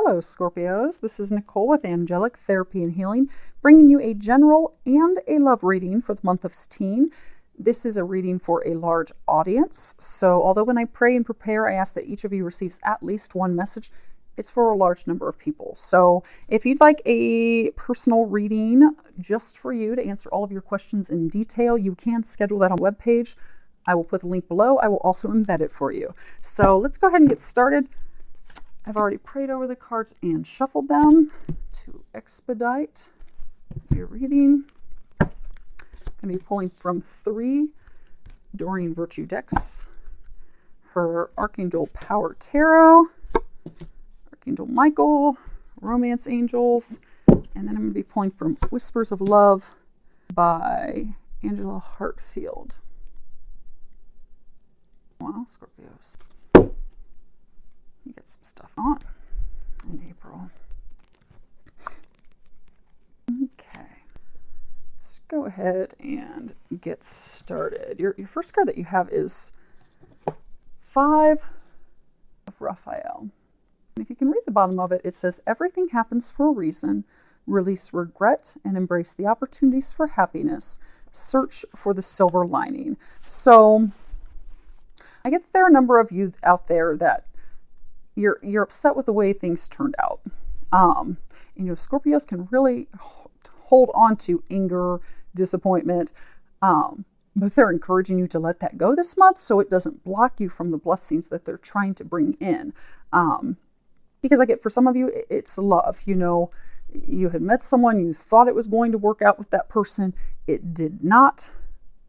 Hello, Scorpios. This is Nicole with Angelic Therapy and Healing, bringing you a general and a love reading for the month of 16. This is a reading for a large audience. So although when I pray and prepare, I ask that each of you receives at least one message, it's for a large number of people. So if you'd like a personal reading just for you to answer all of your questions in detail, you can schedule that on the webpage. I will put the link below. I will also embed it for you. So let's go ahead and get started. I've already prayed over the cards and shuffled them to expedite your reading. I'm going to be pulling from 3 Doreen Virtue decks. Her Archangel Power Tarot, Archangel Michael, Romance Angels, and then I'm going to be pulling from Whispers of Love by Angela Hartfield. Wow, Scorpios. You get some stuff on in April. Okay. Let's go ahead and get started. Your first card that you have is 5 of Raphael. And if you can read the bottom of it, it says, everything happens for a reason. Release regret and embrace the opportunities for happiness. Search for the silver lining. So I get that there are a number of you out there that you're upset with the way things turned out. Scorpios can really hold on to anger, disappointment, but they're encouraging you to let that go this month so it doesn't block you from the blessings that they're trying to bring in. Because I get for some of you, it's love. You had met someone, you thought it was going to work out with that person. It did not.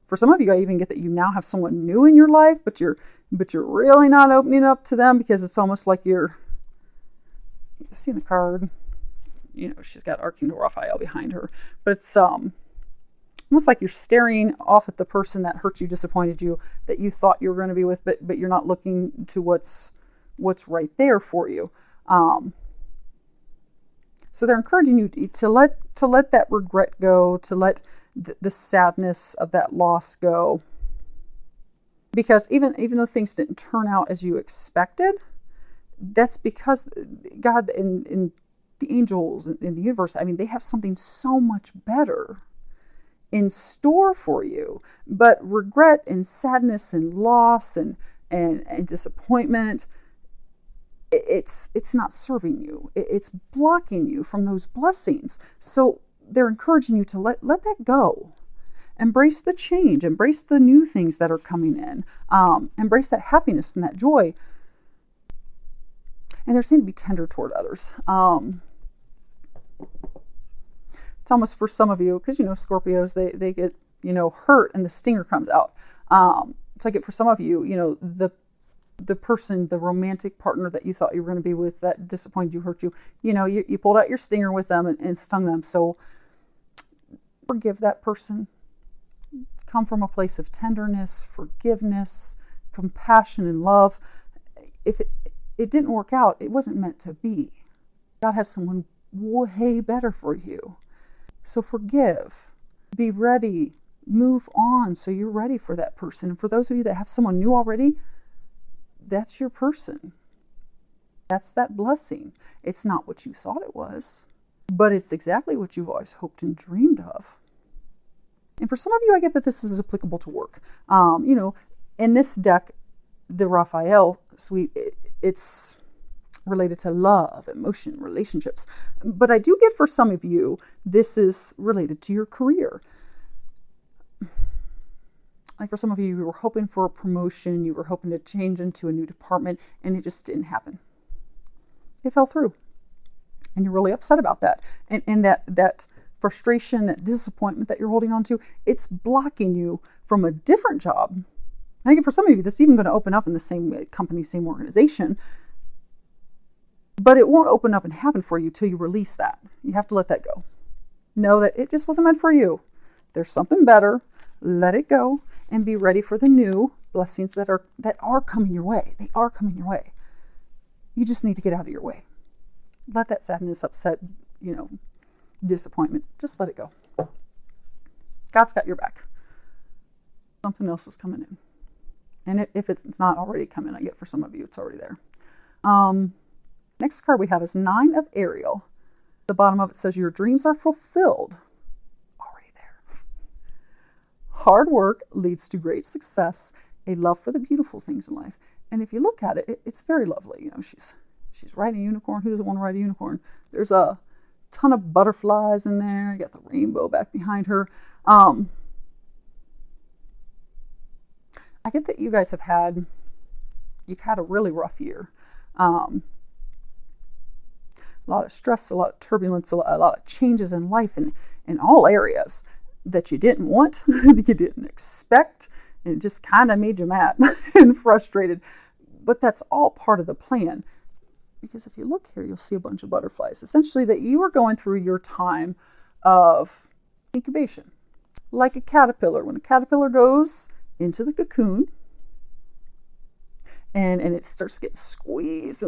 For some of you, I even get that you now have someone new in your life, but you're really not opening up to them because it's almost like you're seeing the card. She's got Archangel Raphael behind her, but it's almost like you're staring off at the person that hurt you, disappointed you, that you thought you were going to be with, but you're not looking to what's right there for you. So they're encouraging you to let that regret go, to let the sadness of that loss go. Because even though things didn't turn out as you expected, that's because God and the angels in the universe, they have something so much better in store for you. But regret and sadness and loss and disappointment, it's not serving you. It's blocking you from those blessings. So they're encouraging you to let that go. Embrace the change. Embrace the new things that are coming in. Embrace that happiness and that joy. And they're seen to be tender toward others. It's almost for some of you, because Scorpios, they get hurt and the stinger comes out. So I get for some of you, the person, the romantic partner that you thought you were going to be with that disappointed you, hurt you, you pulled out your stinger with them and stung them. So forgive that person. Come from a place of tenderness, forgiveness, compassion, and love. If it didn't work out, it wasn't meant to be. God has someone way better for you. So forgive. Be ready. Move on so you're ready for that person. And for those of you that have someone new already, that's your person. That's that blessing. It's not what you thought it was, but it's exactly what you've always hoped and dreamed of. And for some of you, I get that this is applicable to work. In this deck, the Raphael suite, it's related to love, emotion, relationships. But I do get for some of you, this is related to your career. Like for some of you, you were hoping for a promotion, you were hoping to change into a new department, and it just didn't happen. It fell through. And you're really upset about that. And that frustration, that disappointment that you're holding on to, it's blocking you from a different job. And I think for some of you, that's even going to open up in the same company, same organization. But it won't open up and happen for you till you release that. You have to let that go. Know that it just wasn't meant for you. There's something better. Let it go and be ready for the new blessings that are coming your way. They are coming your way. You just need to get out of your way. Let that sadness, upset, disappointment, just let it go. God's got your back. Something else is coming in. And if it's not already coming, I get for some of you, it's already there. Next card we have is 9 of Ariel. The bottom of it says, your dreams are fulfilled. Already there. Hard work leads to great success, a love for the beautiful things in life. And if you look at it, it's very lovely. You know, she's riding a unicorn. Who doesn't want to ride a unicorn? There's a ton of butterflies in there. You got the rainbow back behind her. I get that you guys you've had a really rough year. A lot of stress, a lot of turbulence, a lot of changes in life in all areas that you didn't want, that you didn't expect, and it just kind of made you mad and frustrated. But that's all part of the plan. Because if you look here, you'll see a bunch of butterflies. Essentially, that you are going through your time of incubation. Like a caterpillar. When a caterpillar goes into the cocoon, and it starts getting squeezed,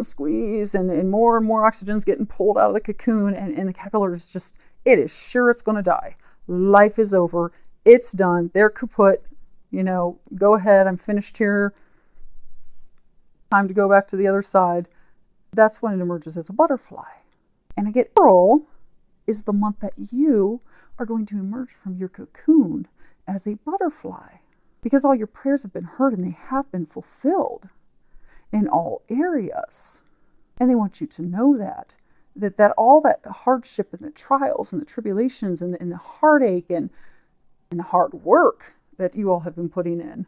and more oxygen's getting pulled out of the cocoon, and the caterpillar is just, it's going to die. Life is over. It's done. They're kaput. You know, go ahead. I'm finished here. Time to go back to the other side. That's when it emerges as a butterfly. And I get April is the month that you are going to emerge from your cocoon as a butterfly. Because all your prayers have been heard and they have been fulfilled in all areas. And they want you to know that all that hardship and the trials and the tribulations and the heartache and the hard work that you all have been putting in,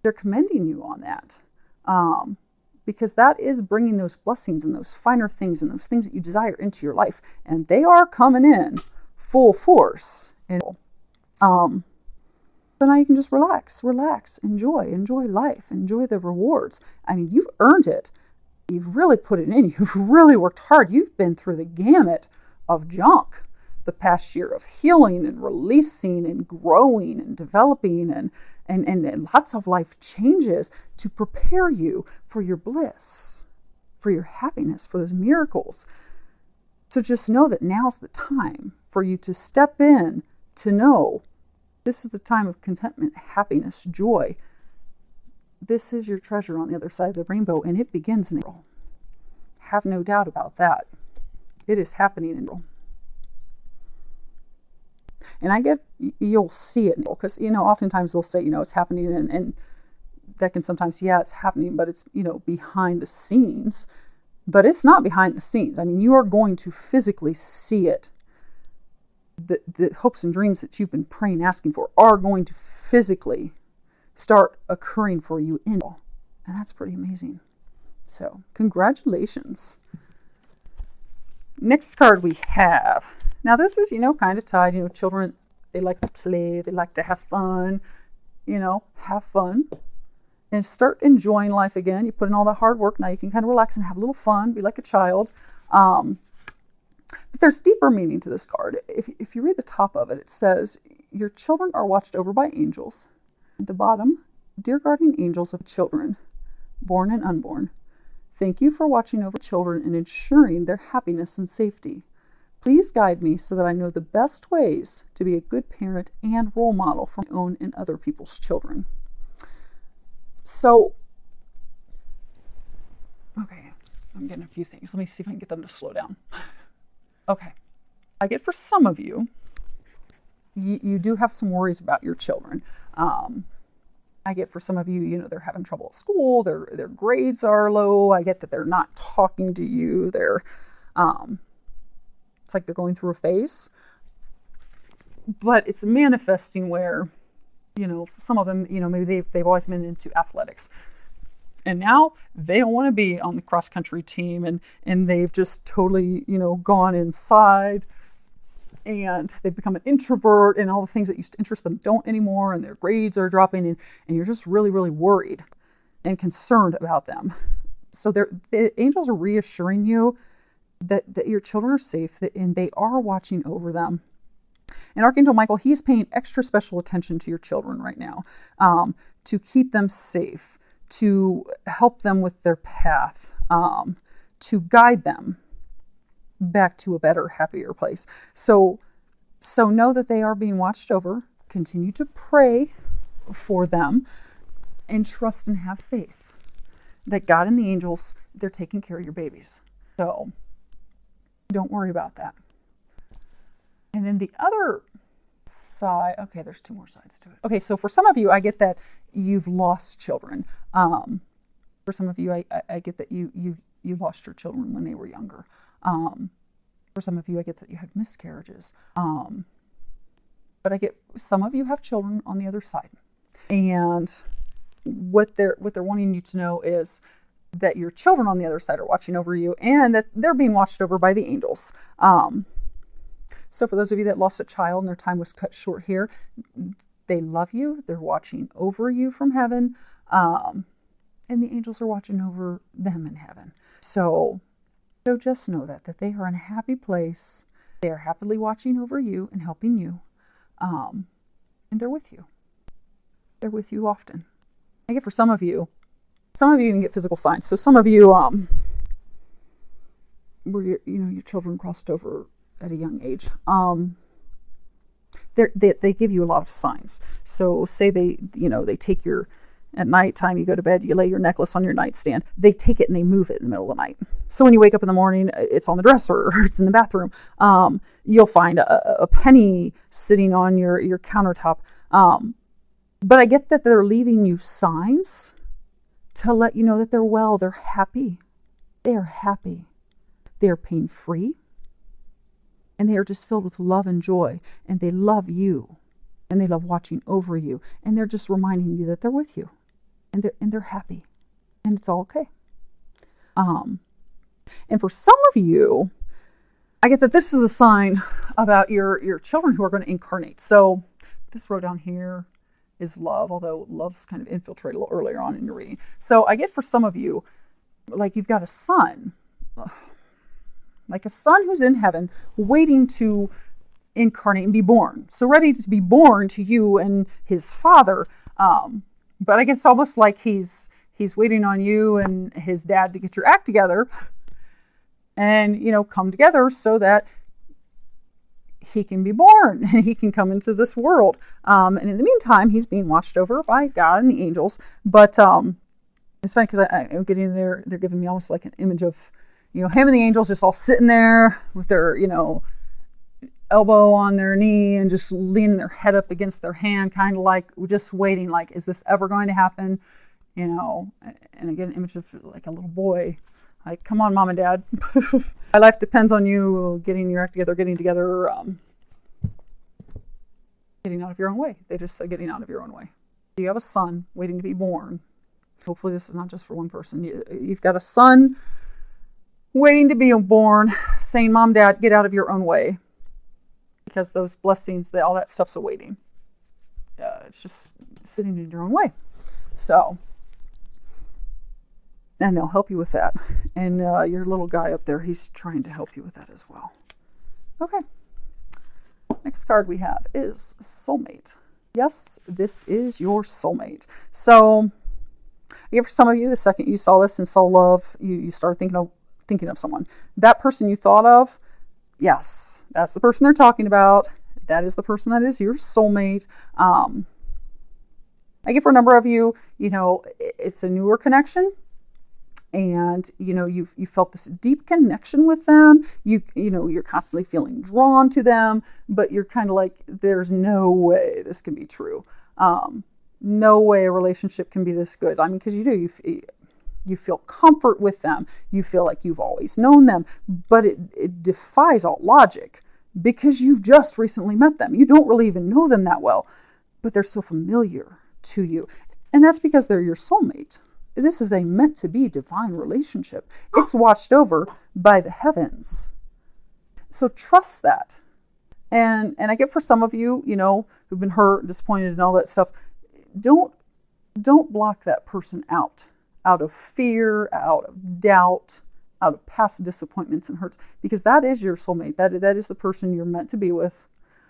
they're commending you on that. Because that is bringing those blessings and those finer things and those things that you desire into your life. And they are coming in full force. And so now you can just relax, enjoy life, enjoy the rewards. I mean, you've earned it. You've really put it in. You've really worked hard. You've been through the gamut of junk the past year, of healing and releasing and growing and developing and lots of life changes to prepare you for your bliss, for your happiness, for those miracles. So just know that now's the time for you to step in, to know this is the time of contentment, happiness, joy. This is your treasure on the other side of the rainbow, and it begins in April. Have no doubt about that. It is happening in April. And I get, you'll see it, because, oftentimes they'll say, it's happening, and that can sometimes, it's happening, but it's, behind the scenes. But it's not behind the scenes. I mean, you are going to physically see it. The hopes and dreams that you've been praying, asking for, are going to physically start occurring for you in April. And that's pretty amazing. So, congratulations. Next card we have. Now this is, kind of tied, children, they like to play, they like to have fun, have fun. And start enjoying life again. You put in all that hard work, now you can kind of relax and have a little fun, be like a child. But there's deeper meaning to this card. If you read the top of it, it says, your children are watched over by angels. At the bottom, dear guardian angels of children, born and unborn, thank you for watching over children and ensuring their happiness and safety. Please guide me so that I know the best ways to be a good parent and role model for my own and other people's children. So, okay, I'm getting a few things. Let me see if I can get them to slow down. Okay, I get for some of you, you do have some worries about your children. I get for some of you, they're having trouble at school, their grades are low. I get that they're not talking to you. It's like they're going through a phase. But it's manifesting where, some of them, maybe they've always been into athletics. And now they don't want to be on the cross-country team, and they've just totally, gone inside, and they've become an introvert, and all the things that used to interest them don't anymore, and their grades are dropping, and you're just really, really worried and concerned about them. So the angels are reassuring you that your children are safe, and they are watching over them. And Archangel Michael, he is paying extra special attention to your children right now, to keep them safe, to help them with their path, to guide them back to a better, happier place. So know that they are being watched over. Continue to pray for them and trust and have faith that God and the angels, they're taking care of your babies. So don't worry about that. And then the other side, okay, there's two more sides to it. Okay, so for some of you, I get that you've lost children. For some of you, I get that you lost your children when they were younger. For some of you, I get that you had miscarriages. But I get some of you have children on the other side. And what they're wanting you to know is that your children on the other side are watching over you, and that they're being watched over by the angels. So for those of you that lost a child and their time was cut short here, they love you. They're watching over you from heaven. And the angels are watching over them in heaven. So just know that they are in a happy place. They are happily watching over you and helping you. And they're with you. They're with you often. I get for some of you even get physical signs. So some of you, where your children crossed over at a young age, they give you a lot of signs. So say they take at nighttime, you go to bed, you lay your necklace on your nightstand. They take it and they move it in the middle of the night. So when you wake up in the morning, it's on the dresser or it's in the bathroom. You'll find a penny sitting on your countertop. But I get that they're leaving you signs to let you know that they're well, they're happy. They are happy. They are pain-free. And they are just filled with love and joy. And they love you. And they love watching over you. And they're just reminding you that they're with you. And they're happy. And it's all okay. And for some of you, I get that this is a sign about your children who are going to incarnate. So this row down here is love, although love's kind of infiltrated a little earlier on in your reading. So I get for some of you, like you've got a son, like a son who's in heaven waiting to incarnate and be born. So ready to be born to you and his father. But I guess it's almost like he's waiting on you and his dad to get your act together and, come together so that he can be born and he can come into this world. And in the meantime, he's being watched over by God and the angels. But it's funny because I'm getting there. They're giving me almost like an image of, him and the angels just all sitting there with their, elbow on their knee and just leaning their head up against their hand, kind of like just waiting, like, is this ever going to happen? And I get an image of like a little boy, like, come on, mom and dad. My life depends on you getting your act together, getting out of your own way. They just said getting out of your own way. You have a son waiting to be born. Hopefully this is not just for one person. You've got a son waiting to be born, saying, mom, dad, get out of your own way. Because those blessings, all that stuff's awaiting. It's just sitting in your own way. So, and they'll help you with that. And your little guy up there, he's trying to help you with that as well. Okay. Next card we have is Soulmate. Yes, this is your soulmate. So, for some of you, the second you saw this and saw love, you started thinking of someone. That person you thought of, yes, that's the person they're talking about. That is the person that is your soulmate. I get for a number of you, it's a newer connection. And, you felt this deep connection with them. You're constantly feeling drawn to them, but you're kind of like, there's no way this can be true. No way a relationship can be this good. I mean, because you feel comfort with them. You feel like you've always known them, but it defies all logic because you've just recently met them. You don't really even know them that well, but they're so familiar to you. And that's because they're your soulmate. This is a meant to be divine relationship. It's watched over by the heavens. So trust that. And I get for some of you, who've been hurt, disappointed and all that stuff, don't block that person out of fear, out of doubt, out of past disappointments and hurts, because that is your soulmate. That is the person you're meant to be with.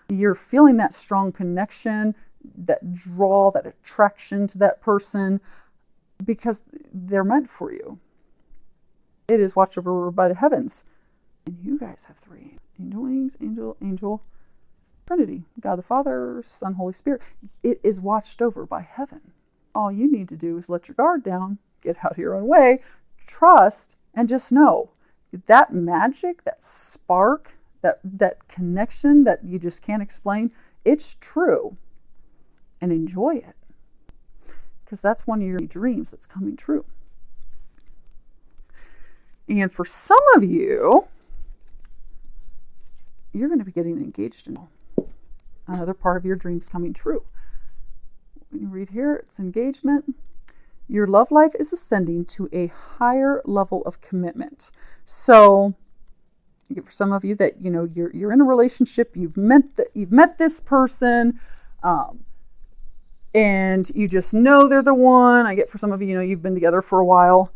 You're feeling that strong connection, that draw, that attraction to that person, because they're meant for you. It is watched over by the heavens. And you guys have three. Angel wings, angel, Trinity. God the Father, Son, Holy Spirit. It is watched over by heaven. All you need to do is let your guard down, get out of your own way, trust, and just know that magic, that spark, that connection that you just can't explain, it's true. And enjoy it. Because that's one of your dreams that's coming true. And for some of you, you're going to be getting engaged in another part of your dreams coming true. When you read here, it's engagement. Your love life is ascending to a higher level of commitment. So, for some of you that you're in a relationship, you've met this person, and you just know they're the one. I get for some of you, you've been together for a while.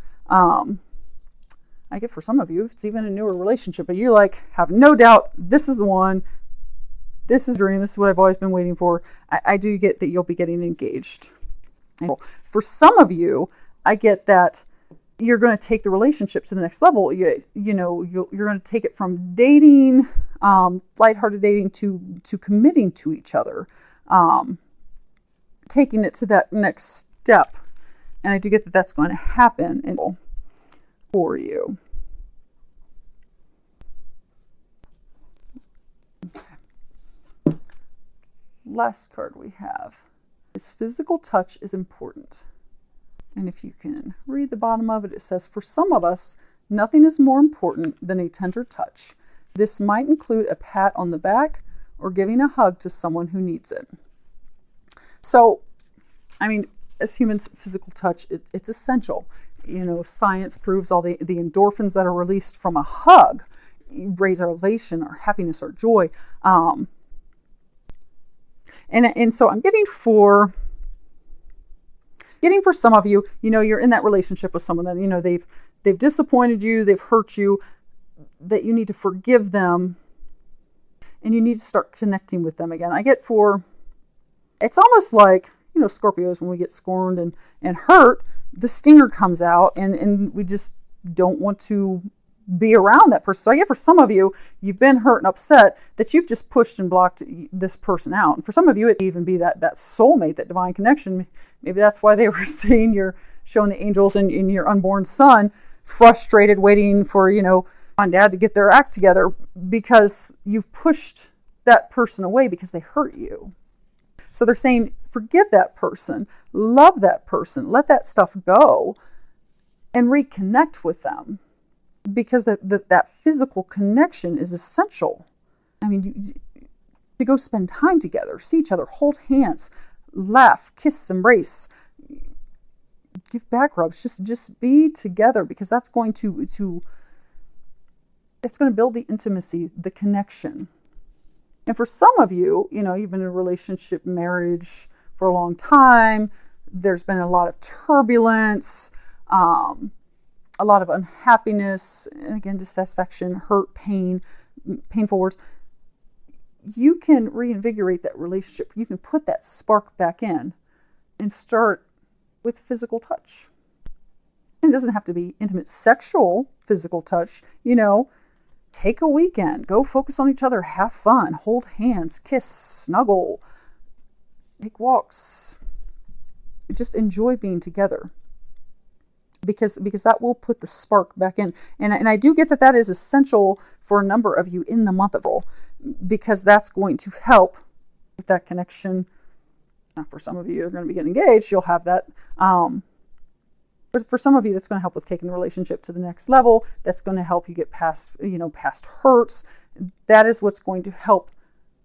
I get for some of you, it's even a newer relationship, but you have no doubt this is the one. This is a dream. This is what I've always been waiting for. I do get that you'll be getting engaged. For some of you, I get that you're going to take the relationship to the next level. You're going to take it from dating, lighthearted dating, to committing to each other, taking it to that next step. And I do get that that's going to happen for you. Okay. Last card we have is physical touch is important. And if you can read the bottom of it, it says, for some of us, nothing is more important than a tender touch. This might include a pat on the back or giving a hug to someone who needs it. So, as humans, physical touch, it's essential. Science proves all the endorphins that are released from a hug raise our elation, our happiness, our joy. And so I'm getting for some of you, you're in that relationship with someone that, they've disappointed you, they've hurt you, that you need to forgive them, and you need to start connecting with them again. I get it's almost like, Scorpios, when we get scorned and hurt, the stinger comes out and we just don't want to be around that person. So I get for some of you, you've been hurt and upset that you've just pushed and blocked this person out. And for some of you, it even be that soulmate, that divine connection. Maybe that's why they were saying you're showing the angels in your unborn son, frustrated, waiting for, on dad to get their act together, because you've pushed that person away because they hurt you. So they're saying, forgive that person, love that person, let that stuff go, and reconnect with them, because that physical connection is essential. To go spend time together, see each other, hold hands, laugh, kiss, embrace, give back rubs, just be together, because that's going to build the intimacy, the connection. And for some of you, you've been in a relationship, marriage for a long time. There's been a lot of turbulence, a lot of unhappiness, and again, dissatisfaction, hurt, pain, painful words. You can reinvigorate that relationship. You can put that spark back in and start with physical touch. And it doesn't have to be intimate, sexual physical touch, Take a weekend, go focus on each other, have fun, hold hands, kiss, snuggle, take walks. Just enjoy being together, because that will put the spark back in. And I do get that is essential for a number of you in the month of April, because that's going to help with that connection. Now, for some of you who are going to be getting engaged, you'll have that. But for some of you, that's going to help with taking the relationship to the next level. That's going to help you get past hurts. That is what's going to help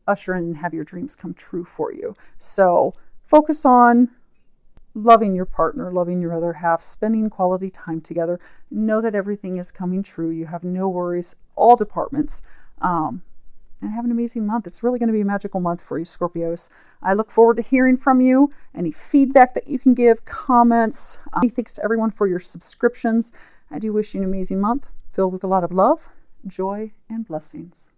usher in and have your dreams come true for you. So focus on loving your partner, loving your other half, spending quality time together. Know that everything is coming true. You have no worries, all departments. And have an amazing month. It's really going to be a magical month for you, Scorpios. I look forward to hearing from you. Any feedback that you can give, comments. Thanks to everyone for your subscriptions. I do wish you an amazing month filled with a lot of love, joy, and blessings.